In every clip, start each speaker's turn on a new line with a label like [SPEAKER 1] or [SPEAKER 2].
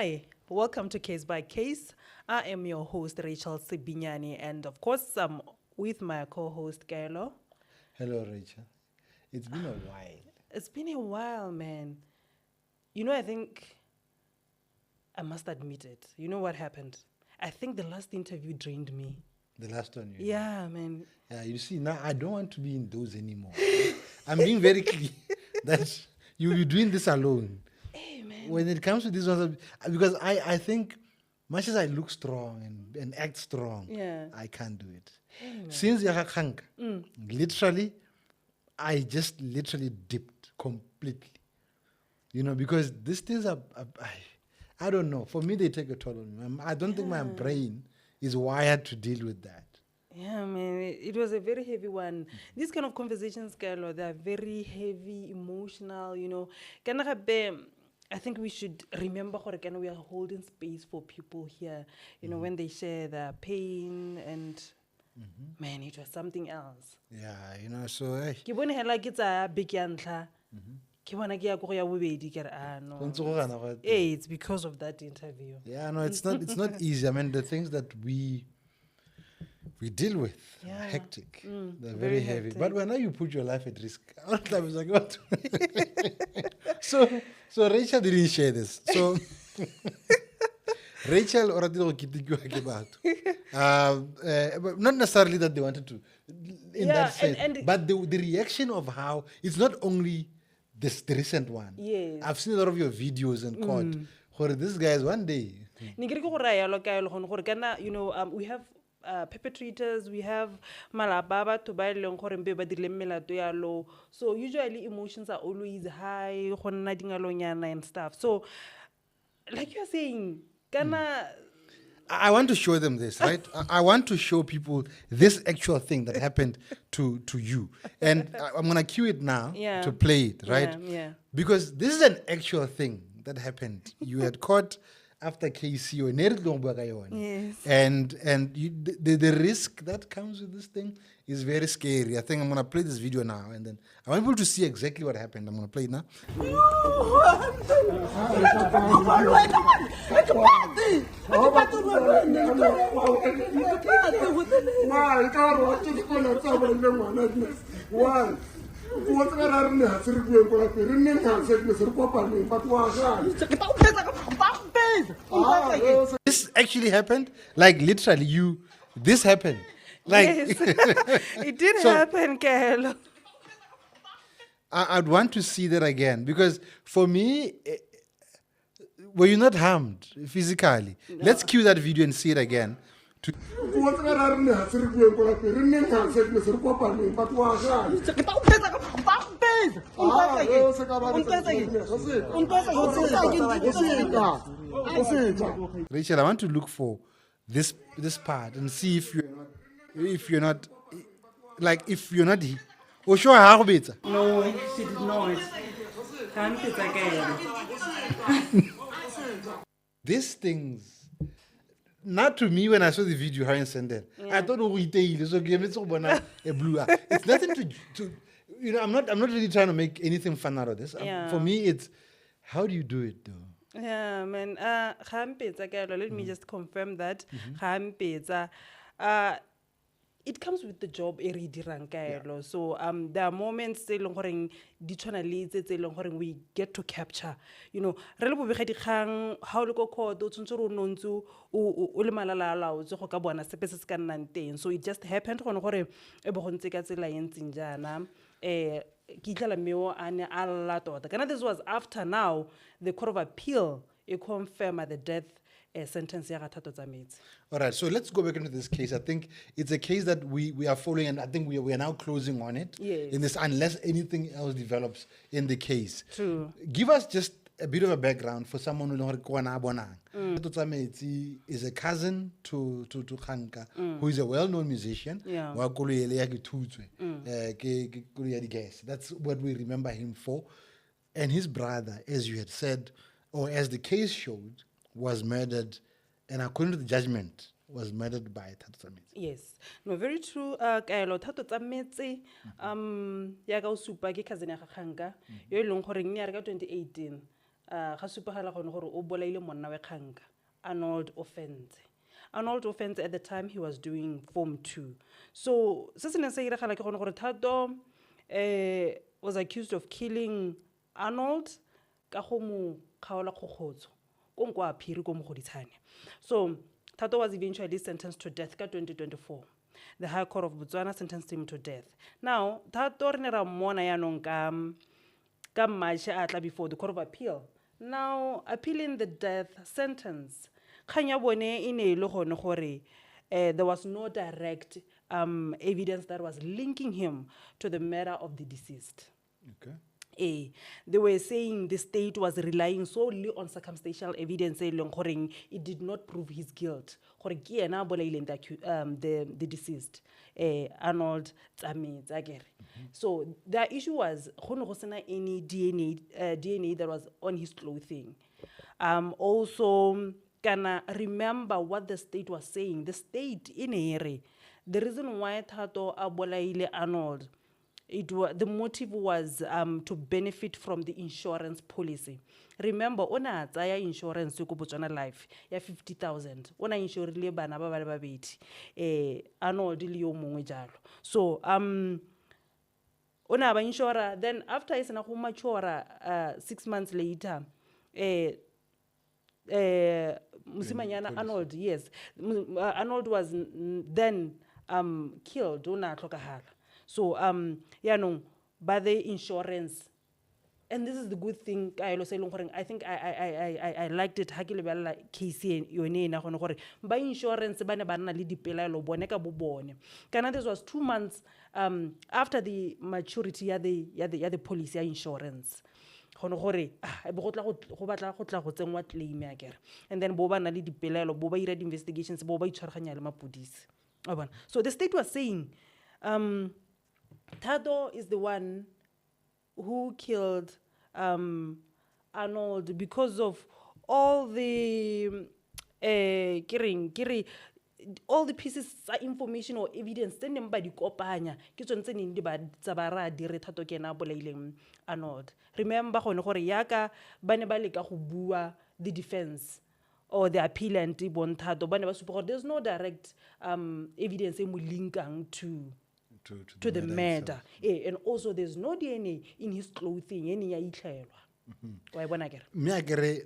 [SPEAKER 1] Hi, welcome to Case by Case. I am your host, Rachel Sibinyani, and of course, I'm with my co-host, Kaelo.
[SPEAKER 2] Hello, Rachel. It's been a while.
[SPEAKER 1] It's been a while, man. You know, I think I must admit it. You know what happened? I think the last interview drained me.
[SPEAKER 2] The last one.
[SPEAKER 1] Yeah, man.
[SPEAKER 2] You see, now I don't want to be in those anymore. I'm being very clear that you're doing this alone.
[SPEAKER 1] Hey, man.
[SPEAKER 2] When it comes to this one, because I think, much as I look strong and act strong,
[SPEAKER 1] Yeah.
[SPEAKER 2] I can't do it.
[SPEAKER 1] Hey, man.
[SPEAKER 2] Since Yakakhanka, literally, I just literally dipped completely. You know, because these things are I don't know. For me, they take a toll on me. I don't think my brain is wired to deal with that.
[SPEAKER 1] Yeah, man, it was a very heavy one. These kind of conversations, Kaelo, they're very heavy, emotional, you know. I think we should remember how we are holding space for people here, you know, when they share their pain and, man, it was something else.
[SPEAKER 2] Yeah, you know, so hey.
[SPEAKER 1] Ke bone hela ke tsaya beke ya ntlha, ke bona ke ya go ya bobedi ke re, no. Hey, it's because of that interview.
[SPEAKER 2] Yeah, no, it's not easy. I mean, the things that we deal with are hectic. They're very heavy.
[SPEAKER 1] hectic.
[SPEAKER 2] But when you put your life at risk, I was like, what? So Rachel didn't share this. So Rachel already about. But not necessarily that they wanted to, in that sense. But the reaction of how it's not only the recent one.
[SPEAKER 1] Yes.
[SPEAKER 2] I've seen a lot of your videos and caught. This guy is one day.
[SPEAKER 1] You know, we have perpetrators, we have malababa to buy long. So usually emotions are always high and stuff. So like you're saying,
[SPEAKER 2] I want to show them this, right? I want to show people this actual thing that happened to you. And I'm going to cue it now to play it, right?
[SPEAKER 1] Yeah.
[SPEAKER 2] Because this is an actual thing that happened. You had caught after KC or
[SPEAKER 1] Yes.
[SPEAKER 2] and the risk that comes with this thing is very scary. I think I'm going to play this video now, and then I want people to see exactly what happened. I'm going to play it now. This actually happened, like literally this happened. Like
[SPEAKER 1] Yes. It did happen, Kaelo.
[SPEAKER 2] I'd want to see that again, because for me, were you not harmed physically? No. Let's cue that video and see it again. Rachel, I want to look for this part and see if you're not oh, sure, how better?
[SPEAKER 1] No, she did not. Can't it again.
[SPEAKER 2] These things, not to me when I saw the video, how sent it. I don't know who it is. So give it a blue. It's nothing to you know. I'm not really trying to make anything fun out of this. For me, it's how do you do it though?
[SPEAKER 1] Yeah, man. Let me just confirm that. It comes with the job Kaelo. So there are moments we get to capture, you know, how so it just happened this was after now the Court of Appeal confirmed the death sentence.
[SPEAKER 2] All right, so let's go back into this case. I think it's a case that we are following, and I think we are now closing on it.
[SPEAKER 1] Yes.
[SPEAKER 2] In this, unless anything else develops in the case.
[SPEAKER 1] True.
[SPEAKER 2] Give us just a bit of a background for someone who knows is a cousin to Khanka, who is a well-known musician.
[SPEAKER 1] Yeah.
[SPEAKER 2] That's what we remember him for. And his brother, as you had said, or as the case showed, was murdered, and according to the judgment, was murdered by Thato Tsametse.
[SPEAKER 1] Yes. No, very true. Kaelo Thato Tsametse, ya ka o supa ke cousin ya ga Khanka, yo e leng gore ne ya re ka 2018. ga supagala gone gore o bolaile monna wa kganka Arnold offense at the time he was doing form 2 so se se neng se iragala ke gone gore Thato was accused of killing Arnold ka go mo kgaola kgokgotso ko nko a phiri ko mogoditshane so Thato was eventually sentenced to death ka 2024 the High Court of Botswana sentenced him to death now Thato re ne ra mmona yaanong ka March a tla before the Court of Appeal now appealing the death sentence kgang ya bone e ne le gone gore there was no direct evidence that was linking him to the murder of the deceased.
[SPEAKER 2] Okay.
[SPEAKER 1] They were saying the state was relying solely on circumstantial evidence it did not prove his guilt the deceased Arnold so the issue was any DNA that was on his clothing also can remember what the state was saying the state in ere the reason why Thato abolaile Arnold the motive was to benefit from the insurance policy. Remember, ona tsaya insurance ko Botswana Life ya 50,000. Ona insurile bana ba ba babedi. Arnold le yo mongwe jalo. So ona ba insura then after is na go mature 6 months later Musimanyana Arnold yes Arnold was then killed ona tlhokagala. So, by the insurance, and this is the good thing, Kaelo, I think I liked it, case by insurance, this was 2 months after the maturity of the policy insurance. And then boba na le dipelaelo boba ira investigations boba itshwaraganya le mapodisi. So the state was saying Thato is the one who killed Arnold because of all the all the pieces of information or evidence tse neng ba di kopanya ke tsone tse neng di ba tsabara dire Thato ke ena bolaileng Arnold. Remember gone gore yaka ba ne ba leka go bua the defense or the appellant bon Thato ba ne ba supa gore there's no direct evidence e mo linkang to the murder. And also there's no DNA in his clothing any ya itlhelwa. Wa bona kere
[SPEAKER 2] me a kere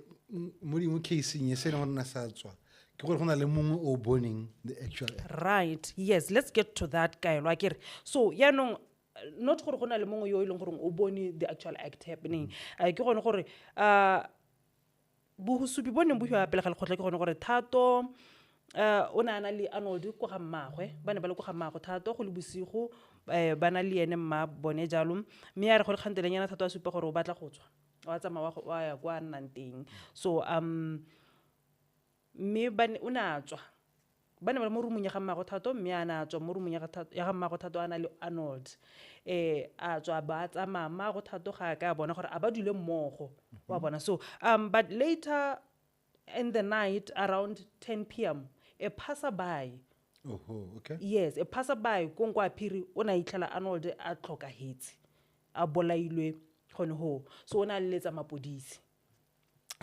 [SPEAKER 2] mo di mo case ye se no na sa tswa ke gore gona le mongwe o boning the actual
[SPEAKER 1] right yes let's get to that guy wa kere so yaanong not gore gona le mongwe yo ileng gore o bone the actual act happening ke gone gore bo supi bone bo hwa pele ga le khotla ke gone gore Thato o na le Arnold go ga mmagwe ba ne ba le go ga mmagwe Thato go le bosigo ba na le ene mma bone jalo me ya re go le kganteleng yana Thato a supa gore o batla go tswa wa tsama wa ya kwa nnang teng so me ba ne o na tswa ba ne ba mo rumong ya ga mmagwe Thato mme a na tswa mo rumong ya ga mmagwe Thato ana le Arnold a tswa ba tsama mmagwe Thato ga ka bona gore a ba dule mmogo wa bona so but later in the night around 10 p.m. a passerby
[SPEAKER 2] okay
[SPEAKER 1] yes a passerby ko nkwa phiri o na itlhela Arnold a tlhokahetse a bolailwe gone ho so o na letsa mapodisi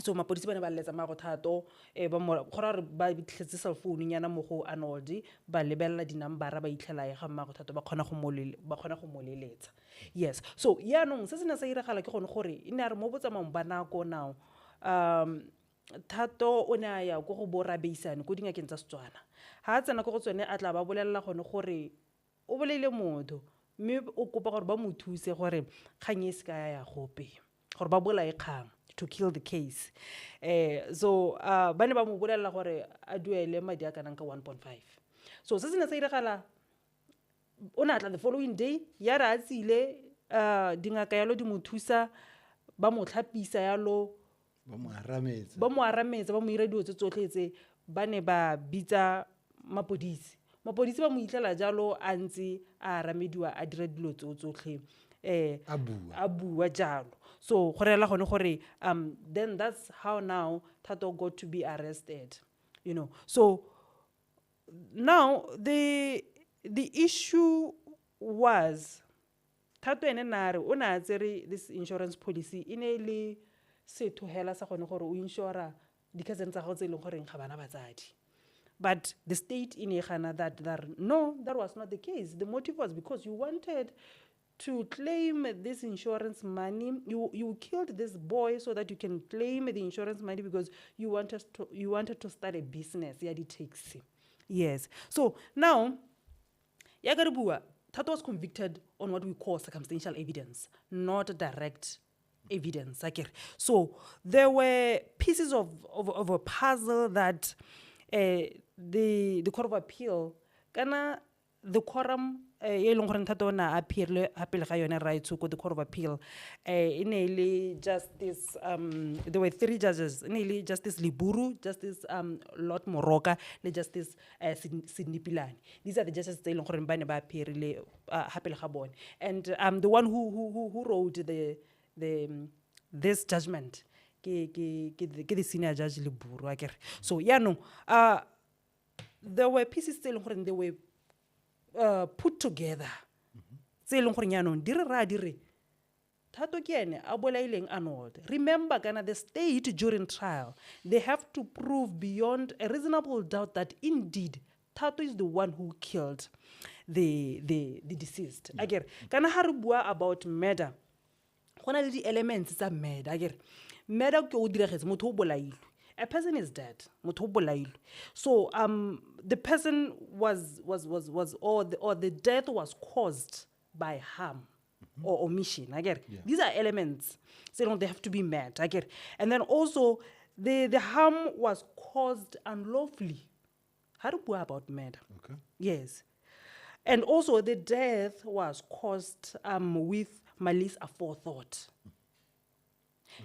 [SPEAKER 1] so mapodisi ba ne ba letsa mmagwe Thato ba mo gore ba bitlhetse cell phone nyana mo go Arnold ba lebella di number ba itlhela ya ga mmagwe Thato ba khona go moleletsa yes so yaanong se se na sa iragala ke gone gore ine a re mo botsamang ba nako now Thato o ne a ya go bora beisane go dingakeng tsa Setswana ha a tsena go tsone a tla ba bolella gone gore o boleile motho mme o kopa gore ba mo thuse gore kgang e se ka ya gope gore ba bola e kgang to kill the case so ba ne ba mo bolella gore a duele madi a kanang ka 1.5 so se se ne sa iragala o na tla the following day ya ra tsile dingaka yalo di mo thusa ba mo tlhapisa yalo
[SPEAKER 2] ba mo arametsa
[SPEAKER 1] ba mo ira dio tse tsotletse ba ne ba bitsa mapodisi ba mo itlela jalo a ntse a aramediwa a dira dilo tsotlhe a bua jalo so go rela gone gore then that's how now Thato got to be arrested so now the issue was Thato ene nare o na tsere this insurance policy in a setho hela sa gone gore o insura di-cousin tsa gago tse e leng goreng ga bana batsadi. But the state in Ghana no, that was not the case. The motive was because you wanted to claim this insurance money. You killed this boy so that you can claim the insurance money because you wanted to start a business. Yeah, the taxi. Yes. So now, Yagaribua, Tato was convicted on what we call circumstantial evidence, not direct evidence. So there were pieces of a puzzle that the Court of Appeal, the quorum, right to the Court of Appeal, Justice, there were 3 judges, Justice Liburu, Justice Lord Moroka, and Justice Sidney Pilani. These are the judges they and the one who wrote this judgment, the senior judge Liburu. So there were pieces they were put together. Arnold. Remember, the state during trial, they have to prove beyond a reasonable doubt that indeed Tato is the one who killed the deceased. Again, about murder. One of the elements is a murder. Murder a person is dead. So the person was or the death was caused by harm or omission. These are elements. So they have to be met. And then also the harm was caused unlawfully. How do we about murder?
[SPEAKER 2] Okay.
[SPEAKER 1] Yes. And also the death was caused with malice aforethought.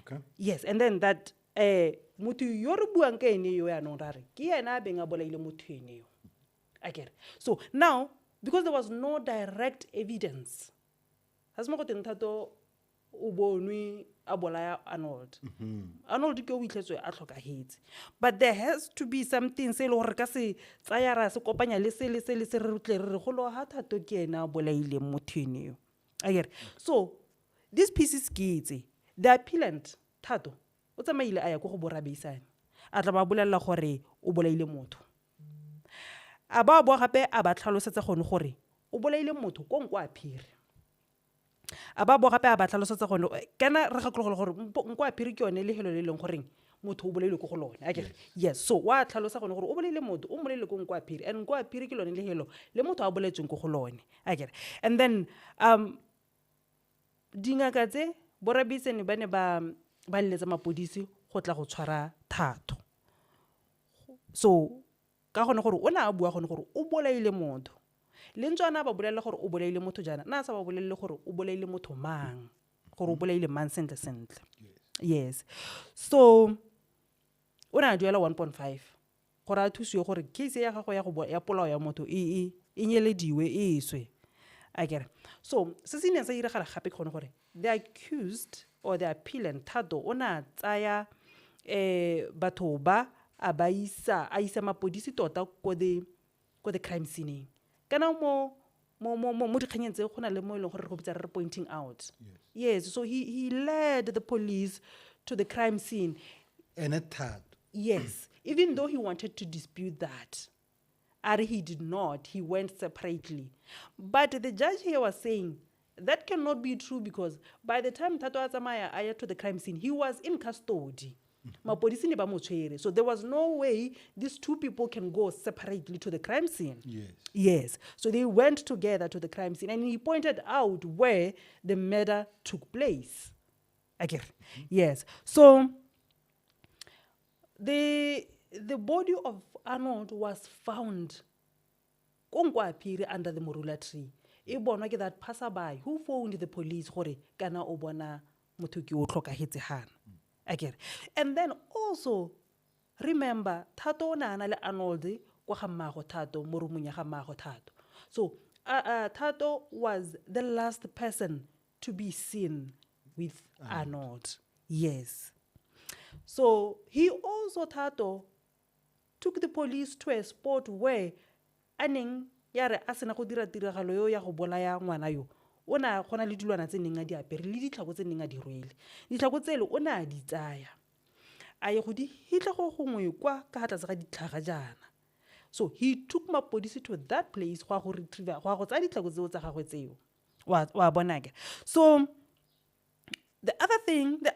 [SPEAKER 2] Okay.
[SPEAKER 1] Yes, and then that mutu yoro buang ke ene yo ya no rare ke yena beng a bolaile motho ene yo. So now, because there was no direct evidence, has mo go teng Thato o bonwe a bolaya Arnold. Arnold ke o itlhetswe a tlhokahetse. But there has to be something se le gore ka se tsaya ra se kopanya le se re rutle re go lo ha Thato ke yena a bolaile motho ene yo. So these pieces ke itse the appellant Thato o tsamaile a ya go borabeisane a tla ba bolella gore o bolaile motho a ba bo gape a ba tlhalosetsa gone gore o bolaile motho ko nko a phiri a ba bo gape a ba tlhalosetsa gone kana re ga tlogolo gore nko a phiri ke yone le helo le leng gore motho o bolaile go lone yes so wa tlhalosa gone gore o bolaile motho o molaile ko nko a phiri and nko a phiri ke lone le helo le motho a boletseng go lone and then dingaka tse borabisane ba ne ba letsa mapodisi go tla go tshwara Thato. So ka gone gore o na a bua gone gore o bolaile motho le ntswana ba bolela gore o bolaile motho jana na sa ba bolelle gore o bolaile motho mang gore o bolaile man sentle. Yes. So o na duela 1.5 gore a thusiwe gore case ya gago ya polao ya motho e nyelediwe e iswe. So se se ne sa ira gala gape gone gore the accused or the appellant Thato ona tsaya batho ba a isa mapodisi tota ko the crime scene kana mo dikganyeng tse go na le mo e leng gore go bitsa re pointing out. Yes, so he led the police to the crime scene
[SPEAKER 2] and a tad.
[SPEAKER 1] Yes, even though he wanted to dispute that, he did not. He went separately. But the judge here was saying that cannot be true because by the time Thato Atsamaya aya to the crime scene, he was in custody. So there was no way these two people can go separately to the crime scene. Yes. So they went together to the crime scene and he pointed out where the murder took place. Yes. So the body of Arnold was found under the morula tree. That passerby who phoned the police kana o bona motho ke o tlhokahetse hana. And then also remember Thato na le Arnold kwa ga mmago Thato mo rumong ya ga mmago Thato. So Thato was the last person to be seen with Arnold. Yes. So he also Thato took the police to a spot where aning yare asena go dira tiragalo yo ya go bolaya ngwana yo o na gona le dilwana tse neng a di apere le ditlhako tse neng a di rwele ditlhako tsele o na a di tsaya a ye go di hitla go gongwe kwa ka ga tlase ga ditlhaga jaana so he took mapodisi to that place go a go retriever go a go tsaya ditlhako tseo tsa gagwe tseo wa bona ke so the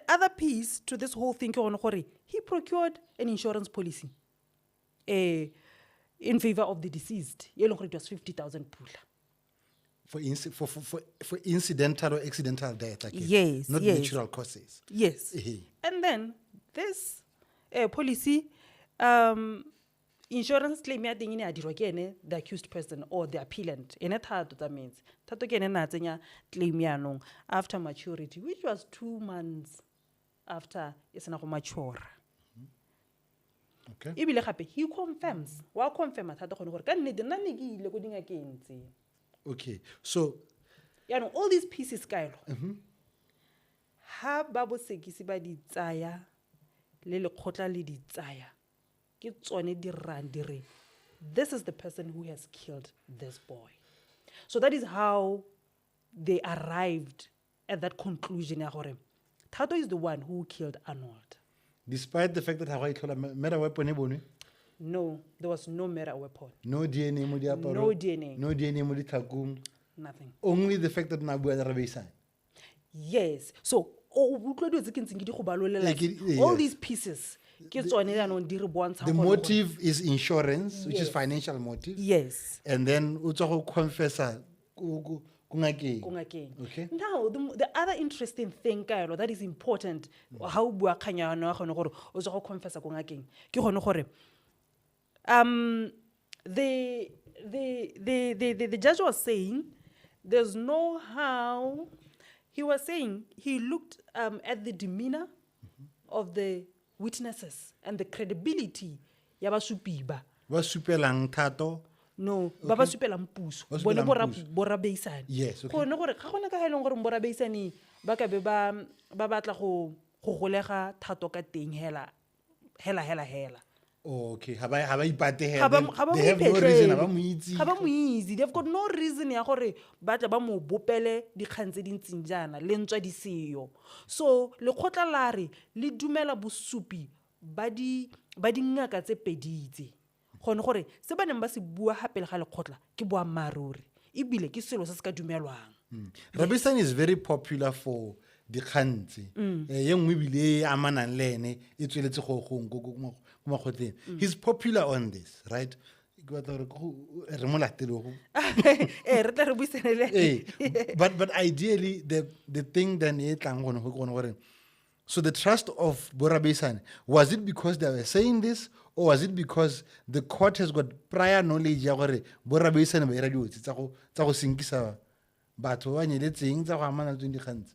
[SPEAKER 1] other piece to this whole thing ke gone gore he procured an insurance policy in favor of the deceased ye leng gore it was 50,000 pula
[SPEAKER 2] for incidental or accidental death, like
[SPEAKER 1] yes,
[SPEAKER 2] not
[SPEAKER 1] yes.
[SPEAKER 2] natural causes.
[SPEAKER 1] Yes. And then this policy, insurance claim ya teng ine a dirwa ke ene the accused person or the appellant. Ene thato that means. Thato ke ene na tsenya claim yanong after maturity, which was 2 months after e sena go mature.
[SPEAKER 2] Okay.
[SPEAKER 1] Ebile gape he confirms. Wa confirma thato gone gore ka nnete nna ne ke ile go dingakeng tse.
[SPEAKER 2] Okay, so
[SPEAKER 1] all these pieces, Kaelo. Ha ba bosekisi ba di tsaya le lekgotla le di tsaya ke tsone di rang di re this is the person who has killed this boy. So that is how they arrived at that conclusion ya gore Thato is the one who killed Arnold.
[SPEAKER 2] despite the fact that Hawaii told a murder weapon e bonwe,
[SPEAKER 1] No, there was no murder weapon.
[SPEAKER 2] no DNA mo diaparo,
[SPEAKER 1] No DNA.
[SPEAKER 2] no DNA mo ditlhakong,
[SPEAKER 1] Nothing.
[SPEAKER 2] only the fact that na bua le Rabeisane.
[SPEAKER 1] Yes. So all these pieces ke tsone jaanong di re bontsha
[SPEAKER 2] The
[SPEAKER 1] gore-
[SPEAKER 2] motive is insurance, which is
[SPEAKER 1] Yes.
[SPEAKER 2] financial motive.
[SPEAKER 1] Yes.
[SPEAKER 2] And then o tswa go confessa ko ngakeng.
[SPEAKER 1] Kongakeng.
[SPEAKER 2] Okay.
[SPEAKER 1] Now, the other interesting thing, Kaelo, that is important, how o bua kganya ya yona gone gore o tswa go confessa kongakeng ke gone gore the judge was saying there's no how he was saying he looked at the demeanor of the witnesses and the credibility ya basupi ba.
[SPEAKER 2] Ba supelang Thato.
[SPEAKER 1] No, ba ba supelang puso.
[SPEAKER 2] Ba
[SPEAKER 1] Bone
[SPEAKER 2] supelang puso.
[SPEAKER 1] Borabeisane.
[SPEAKER 2] Yes, okay.
[SPEAKER 1] Gone gore ga gona ka ga e leng gore Borabeisane ba ka be ba batla go golega Thato ka teng hela.
[SPEAKER 2] Okay, ha ba ipate
[SPEAKER 1] Ga ba-
[SPEAKER 2] here.
[SPEAKER 1] ga ba
[SPEAKER 2] They
[SPEAKER 1] mo
[SPEAKER 2] have no reason, ha ba
[SPEAKER 1] iphetlele.
[SPEAKER 2] mo itse.
[SPEAKER 1] Ga ba mo itse. They've got no reason ya gore ba tla ba mo bopele dikgang tse di ntseng jaana le ntswa di seyo. So lekgotla la re le dumela bosupi ba di ngaka tse pedi tse. Gone gore se ba neng ba se bua hape le ga lekgotla ke boammaruri ebile ke selo se se ka dumelwang.
[SPEAKER 2] Rabeisane is very popular for dikgang tse. Ye nngwe ebile e amanang le ene e tsweletse go ko makgotleng. He's popular on this, right? Ke batla gore re mo latele go.
[SPEAKER 1] Re tla re buisane le ene.
[SPEAKER 2] But ideally the thing then e tlang gone go gore so the trust of Borabeisane, was it because they were saying this or was it because the court has got prior knowledge ya gore Borabeisane ba ira diotsi tsa go sinkisa batho ba nyeletseng tsa go amana le dikgang tse?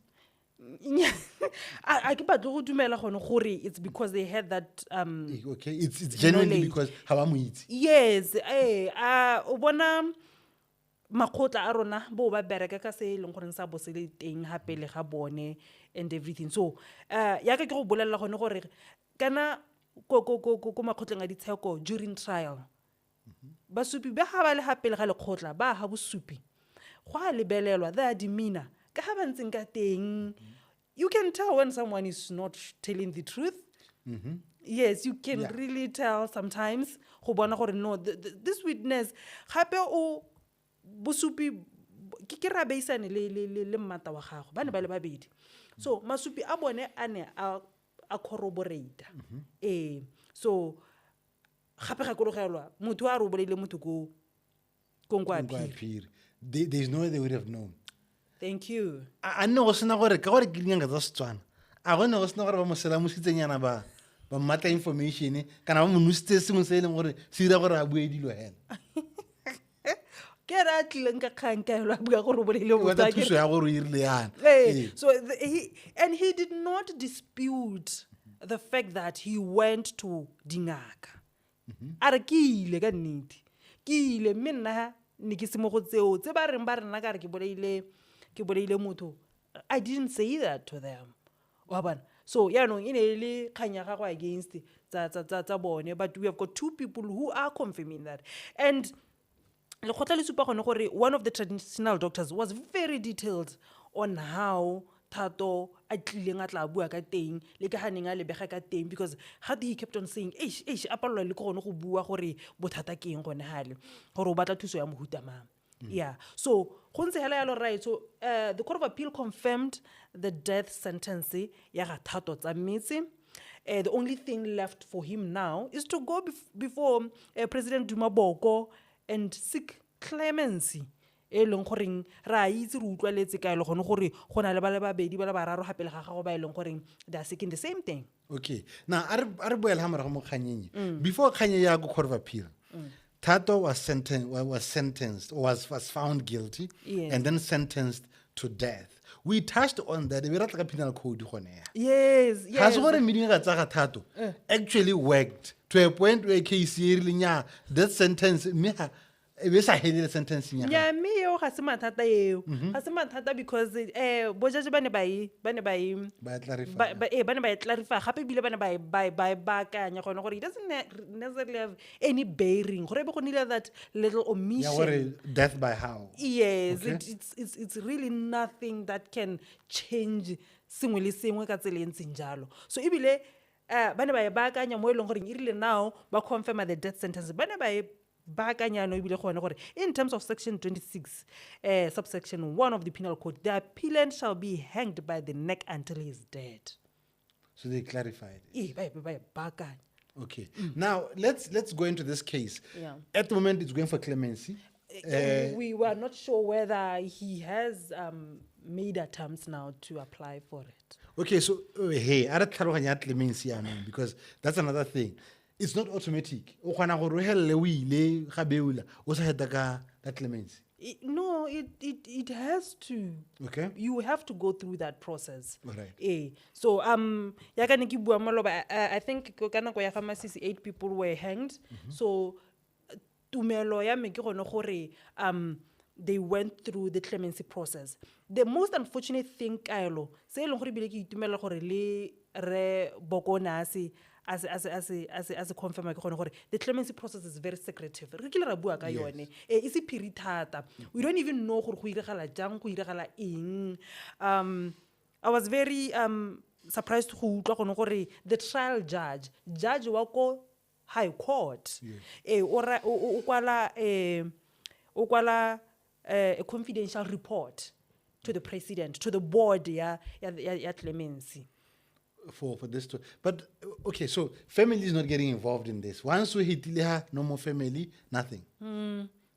[SPEAKER 1] I ke batle go dumela gone gore it's because they had that
[SPEAKER 2] Okay, it's genuinely
[SPEAKER 1] knowledge.
[SPEAKER 2] because ha ba mo itse.
[SPEAKER 1] yes o bona makgotla a rona bo ba bereka ka se e leng gore sa bo se le teng hape le ga bone and everything so ya ke go bolela gone gore kana ko makgotleng a ditsheko during trial basupi ba ha ba le hape le ga lekgotla ba ha bosupi go a lebelelwa the demeanor ka ha ba ntseng ka teng. You can tell when someone is not telling the truth. Yes, you can really tell sometimes. Go bona gore no, this witness gape o bosupi ke Rabeisane le mmata wa gago ba ne ba le babedi. So masupi a bone a ne a corroborate. So gape ga kologelwa motho a re o boleile motho ko nkwa phiri.
[SPEAKER 2] There's no way they would have known.
[SPEAKER 1] Thank you.
[SPEAKER 2] A nne go sena gore ka gore ke dinyanga tsa Setswana. A gone go sena gore ba mo selamusitsenyana ba mmatla information kana ba mo nusitse sengwe se e leng gore se dira gore a bue dilo hela.
[SPEAKER 1] Ke ra tlileng ka kgang ka ela bua gore o boleile
[SPEAKER 2] Wa
[SPEAKER 1] motho
[SPEAKER 2] tsa
[SPEAKER 1] a ke-
[SPEAKER 2] thuso ya gore o irile yana.
[SPEAKER 1] So he did not dispute the fact that he went to dingaka. Are ke ile ka nnete. Ke ile mme nna ne ke se mo go tseo tse ba reng ba rena ka re ke boleile motho. I didn't say that to them. Wa bona. So yaanong e ne le kgang ya gagwe against tsa bone, but we have got two people who are confirming that. And lekgotla le supa gone gore one of the traditional doctors was very detailed on how Thato a tlileng a tla bua ka teng le ka haneng a lebega ka teng, because he kept on saying a palelwa le ke gone go bua gore bothata ke eng gone hale gore o batla thuso ya mohuta mang. Yeah, so go ntse hela yalo, right? So the Court of Appeal confirmed the death sentence ya ga Thato tsa Metse. The only thing left for him now is to go before President Duma Boko and seek clemency. E leng goreng ra itse re utlwaletse ka ile gone gore go na le ba le babedi ba le bararo gape le ga gago ba ile goreng they are seeking the same thing.
[SPEAKER 2] Okay, now are boela ha morago mo kganyeng before kganye ya go Court of Appeal. Thato was sentenced or was found guilty,
[SPEAKER 1] Yes.
[SPEAKER 2] and then sentenced to death. We touched on that. We ratla ka penal code gone ya.
[SPEAKER 1] Yes, yes.
[SPEAKER 2] Has gore meaning ga tsa ga Thato actually worked to a point where case e rile nya that sentence me ha e be sa hele sentence nya.
[SPEAKER 1] Yeah, me yo ga se mathata eo. Ga se mathata because bojaje ba ne
[SPEAKER 2] Ba clarify.
[SPEAKER 1] ba ne ba clarify gape bile ba ne ba kanya gone gore it doesn't necessarily have any bearing gore be go nile that little omission.
[SPEAKER 2] Yeah, what death by how?
[SPEAKER 1] Yes,
[SPEAKER 2] Okay.
[SPEAKER 1] it's really nothing that can change sengwe le sengwe ka tsela e ntseng jalo. So ebile ba ne ba baakanya mo e leng gore e rile now ba confirm the death sentence. Ba ne ba baakanya no ebile gone gore in terms of section 26 subsection 1 of the penal code, the appellant shall be hanged by the neck until he is dead.
[SPEAKER 2] So they clarified it.
[SPEAKER 1] Ba baakanya.
[SPEAKER 2] Okay. Now let's go into this case.
[SPEAKER 1] Yeah.
[SPEAKER 2] At the moment, it's going for clemency.
[SPEAKER 1] We were not sure whether he has made attempts now to apply for it.
[SPEAKER 2] Okay, so hey, I don't clemency, because that's another thing. It's not automatic. O kgona gore o helle o ile ga beula o sa heta ka clemency.
[SPEAKER 1] No, it has to.
[SPEAKER 2] Okay.
[SPEAKER 1] You have to go through that process.
[SPEAKER 2] Right.
[SPEAKER 1] So ya ka ne ke bua maloba, I think ka nako ya ga Masisi 8 people were hanged. So tumelo ya me ke gone gore they went through the clemency process. The most unfortunate thing Kaelo se e leng gore bile ke itumela gore le re Bokonasi as a confirm ke gone gore the clemency process is very secretive. Re kile ra bua ka yone. E se phiri thata. We don't even know gore go iragala jang, go iragala eng. I was very surprised to utlwa gone gore the trial judge wa ko high court o kwala a confidential report to the president, to the board ya clemency.
[SPEAKER 2] For this to, but okay, so family is not getting involved in this. Once we hit no more family, nothing.